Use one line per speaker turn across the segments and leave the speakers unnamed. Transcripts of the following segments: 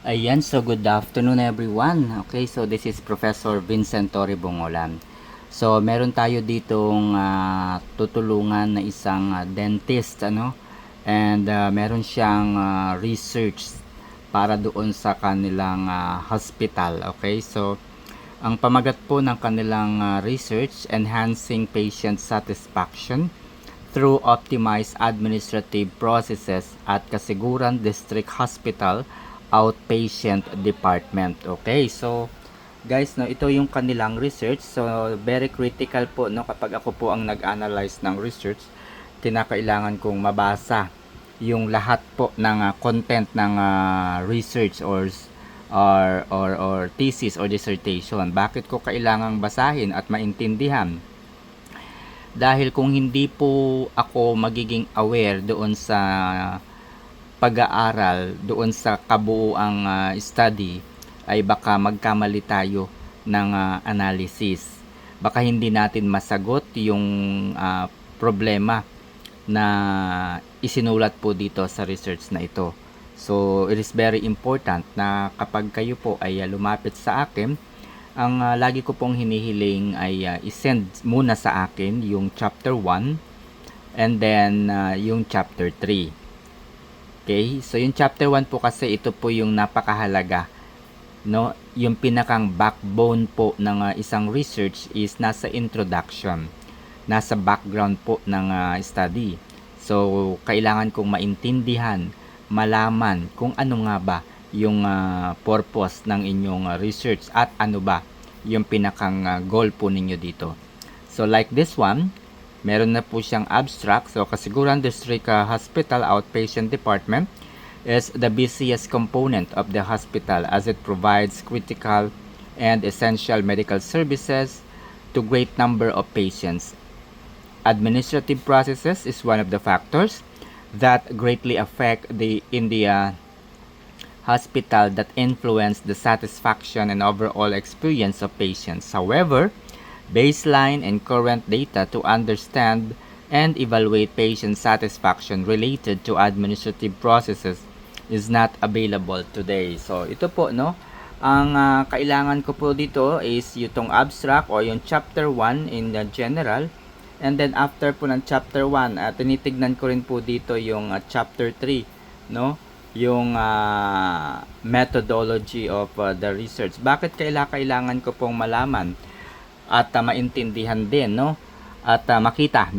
Ayan, so good afternoon everyone. Okay, so this is Professor Vincent Torre Bongolan. So meron tayo ditong tutulungan na isang dentist, ano? And meron siyang research para doon sa kanilang hospital. Okay, so ang pamagat po ng kanilang research, enhancing patient satisfaction through optimized administrative processes at Kasiguran District Hospital Outpatient Department. Okay, so guys, no, ito yung kanilang research. So very critical po, no, kapag ako po ang nag-analyze ng research, kinakailangan kong mabasa yung lahat po ng content ng research or thesis or dissertation. Bakit ko kailangang basahin at maintindihan? Dahil kung hindi po ako magiging aware doon sa pag-aaral, doon sa kabuuang study, ay baka magkamali tayo ng analysis. Baka hindi natin masagot yung problema na isinulat po dito sa research na ito. So, it is very important na kapag kayo po ay lumapit sa akin, ang lagi ko pong hinihiling ay isend muna sa akin yung chapter 1 and then yung chapter 3. Okay? So yung chapter 1 po kasi ito po yung napakahalaga, no? Yung pinakang backbone po ng isang research is nasa introduction, nasa background po ng study. So kailangan kong maintindihan, malaman kung ano nga ba yung purpose ng inyong research at ano ba yung pinakang goal po ninyo dito. So like this one, meron na po siyang abstract. So Kasiguran District Hospital Outpatient Department is the busiest component of the hospital as it provides critical and essential medical services to great number of patients. Administrative processes is one of the factors that greatly affect the hospital that influence the satisfaction and overall experience of patients. However, baseline and current data to understand and evaluate patient satisfaction related to administrative processes is not available today. So, ito po, no? Ang kailangan ko po dito is yung abstract o yung chapter 1 in the general. And then after po ng chapter 1, tinitignan ko rin po dito yung chapter 3, no? Yung methodology of the research. Bakit kailangan ko pong malaman at maintindihan din, no? At makita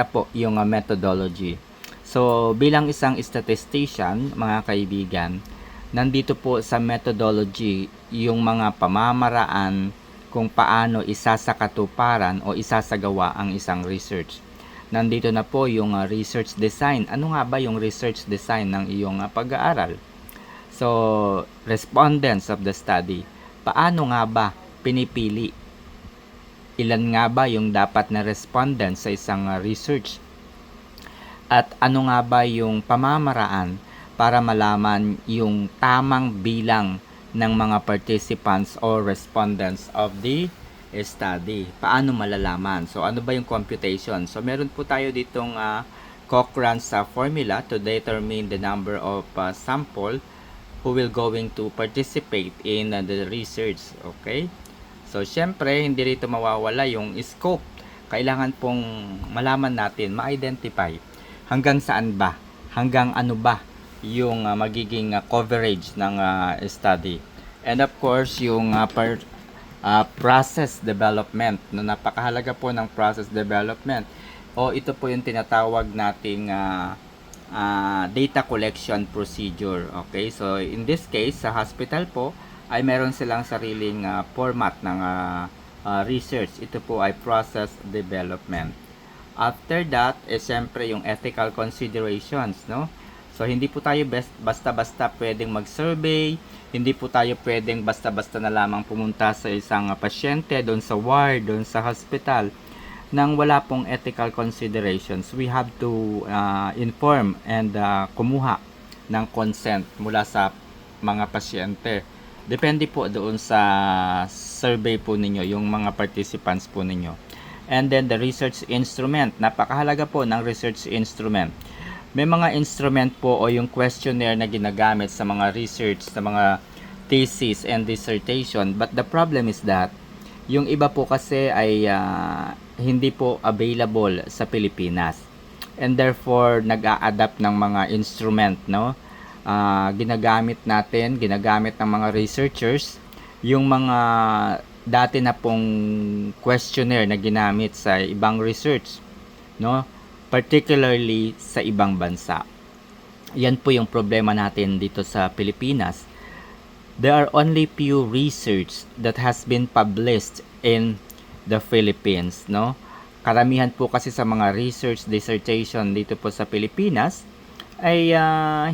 po yung methodology. So, bilang isang statistician, mga kaibigan, nandito po sa methodology yung mga pamamaraan kung paano isasakatuparan o isasagawa ang isang research. Nandito na po yung research design. Ano nga ba yung research design ng iyong pag-aaral? So, respondents of the study. Paano nga ba pinipili? Ilan nga ba yung dapat na respondents sa isang research? At ano nga ba yung pamamaraan para malaman yung tamang bilang ng mga participants or respondents of the study? Paano malalaman? So, ano ba yung computation? So, meron po tayo ditong Cochrane's formula to determine the number of sample who will going to participate in the research. Okay? So, syempre, hindi rito mawawala yung scope. Kailangan pong malaman natin, ma-identify hanggang saan ba, hanggang ano ba yung magiging coverage ng study. And of course, yung process development, no, napakahalaga po ng process development. O ito po yung tinatawag nating data collection procedure. Okay, so in this case, sa hospital po, ay meron silang sariling format ng research. Ito po ay process development. After that, siyempre yung ethical considerations, no? So, hindi po tayo basta-basta pwedeng mag-survey, hindi po tayo pwedeng basta-basta na lamang pumunta sa isang pasyente, doon sa ward, doon sa hospital, nang wala pong ethical considerations. We have to inform and kumuha ng consent mula sa mga pasyente. Depende po doon sa survey po ninyo, yung mga participants po ninyo. And then the research instrument. Napakahalaga po ng research instrument. may mga instrument po o yung questionnaire na ginagamit sa mga research, sa mga thesis and dissertation. But the problem is that yung iba po kasi ay hindi po available sa Pilipinas. And therefore, nag-a-adapt ng mga instrument, no? Ginagamit ng mga researchers yung mga dati na pong questionnaire na ginamit sa ibang research, no? Particularly sa ibang bansa. Yan po yung problema natin dito sa Pilipinas. There are only few research that has been published in the Philippines, no? Karamihan po kasi sa mga research dissertation dito po sa Pilipinas ay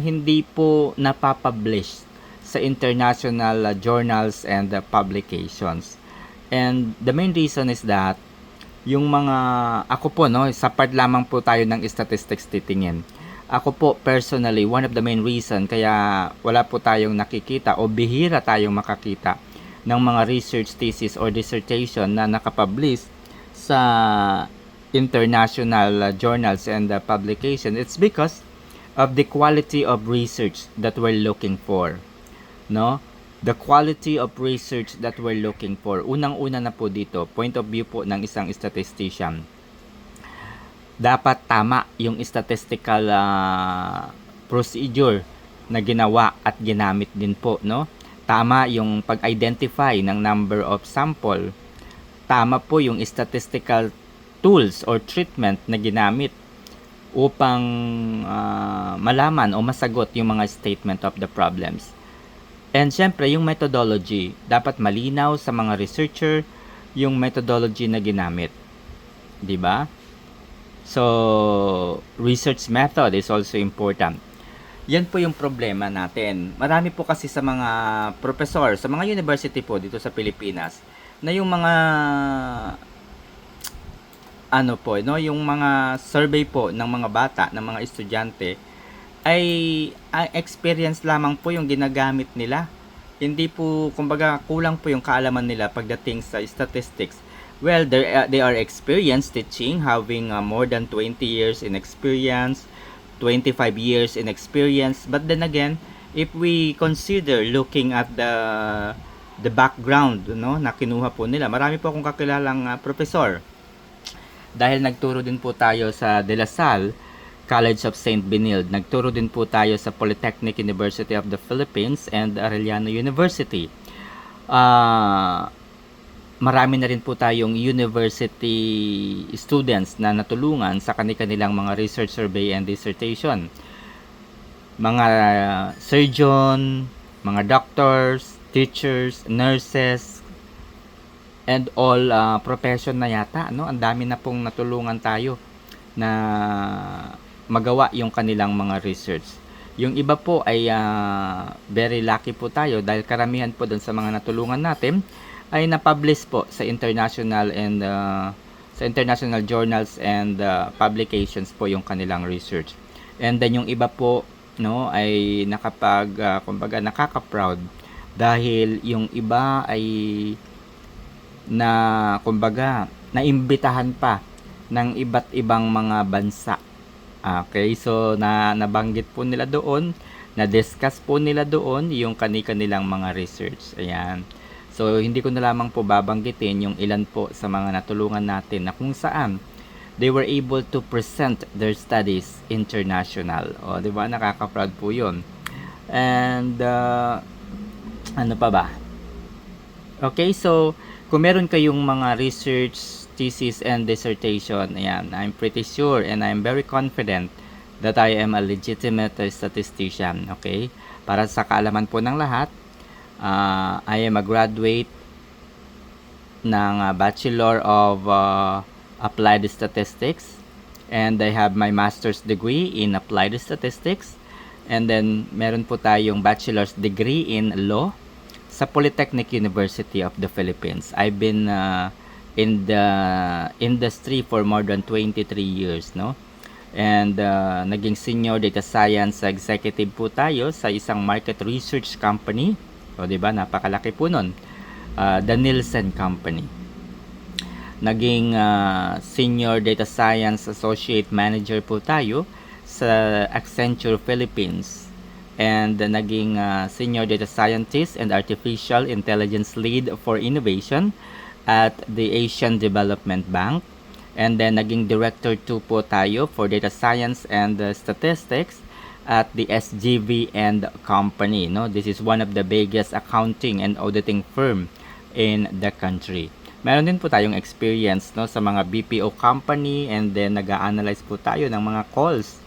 hindi po napapublish sa international journals and publications. And the main reason is that yung mga, ako po, no, sa part lamang po tayo ng statistics titingin. Ako po personally, one of the main reason kaya wala po tayong nakikita o bihira tayong makakita ng mga research thesis or dissertation na nakapublish sa international journals and publication. It's because of the quality of research that we're looking for, no? The quality of research that we're looking for. Unang-una na po dito, point of view po ng isang statistician. Dapat tama yung statistical procedure na ginawa at ginamit din po, no? Tama yung pag-identify ng number of sample. Tama po yung statistical tools or treatment na ginamit upang malaman o masagot yung mga statement of the problems. And syempre, yung methodology, dapat malinaw sa mga researcher yung methodology na ginamit. 'Di ba? So, research method is also important. Yan po yung problema natin. Marami po kasi sa mga professor, sa mga university po dito sa Pilipinas, na yung mga yung mga survey po ng mga bata, ng mga estudyante, ay experience lamang po yung ginagamit nila. Hindi po, kumbaga, kulang po yung kaalaman nila pagdating sa statistics. Well, they are experienced teaching, having more than 20 years in experience, 25 years in experience. But then again, if we consider looking at the background, no, na kinuha po nila, marami po akong kakilalang professor. Dahil nagturo din po tayo sa De La Salle College of St. Benilde. Nagturo din po tayo sa Polytechnic University of the Philippines and Arellano University. Marami na rin po tayong university students na natulungan sa kanilang mga research survey and dissertation. Mga surgeon, mga doctors, teachers, nurses, and all profession na yata, no? Ang dami na pong natulungan tayo na magawa yung kanilang mga research. Yung iba po ay very lucky po tayo dahil karamihan po doon sa mga natulungan natin ay na-publish po sa international and sa international journals and publications po yung kanilang research. And then yung iba po, no, ay kumbaga nakaka-proud dahil yung iba ay kumbaga naimbitahan pa ng iba't ibang mga bansa. Okay, so nabanggit po nila doon, na-discuss po nila doon yung kanilang mga research. Ayan. So, hindi ko na lamang po babanggitin yung ilan po sa mga natulungan natin na kung saan they were able to present their studies international. O, di ba? Nakaka-proud po yun. And, ano pa ba? Okay, so, kung meron kayong mga research, thesis, and dissertation, ayan, I'm pretty sure and I'm very confident that I am a legitimate statistician. Okay? Para sa kaalaman po ng lahat, I am a graduate ng Bachelor of Applied Statistics, and I have my master's degree in Applied Statistics, and then meron po tayong bachelor's degree in Law sa Polytechnic University of the Philippines. I've been in the industry for more than 23 years, no? And naging senior data science executive po tayo sa isang market research company. O, di ba? Napakalaki po nun. The Nielsen Company. Naging senior data science associate manager po tayo sa Accenture Philippines. And naging Senior Data Scientist and Artificial Intelligence Lead for Innovation at the Asian Development Bank. And then naging Director 2 po tayo for Data Science and Statistics at the SGV and Company. No? This is one of the biggest accounting and auditing firm in the country. Meron din po tayong experience, no, sa mga BPO company, and then nag-a-analyze po tayo ng mga calls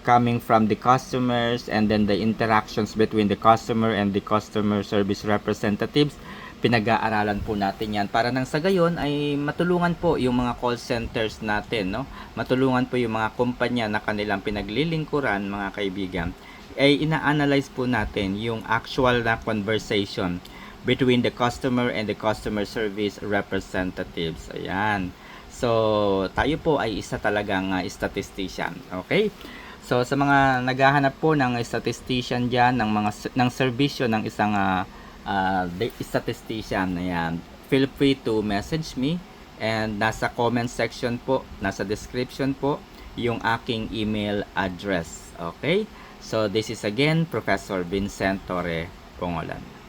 coming from the customers, and then the interactions between the customer and the customer service representatives. Pinag-aaralan po natin yan para nang sa gayon ay matulungan po yung mga call centers natin, no? Matulungan po yung mga kumpanya na kanilang pinaglilingkuran, mga kaibigan. Ay ina-analyze po natin yung actual na conversation between the customer and the customer service representatives. Ayan. So, tayo po ay isa talagang statistician. Okay? So, sa mga naghahanap po ng statistician dyan, ng serbisyo ng isang statistician, ayan, feel free to message me, and nasa comment section po, nasa description po, yung aking email address. Okay? So, this is again Professor Vincent Torre Pongolan.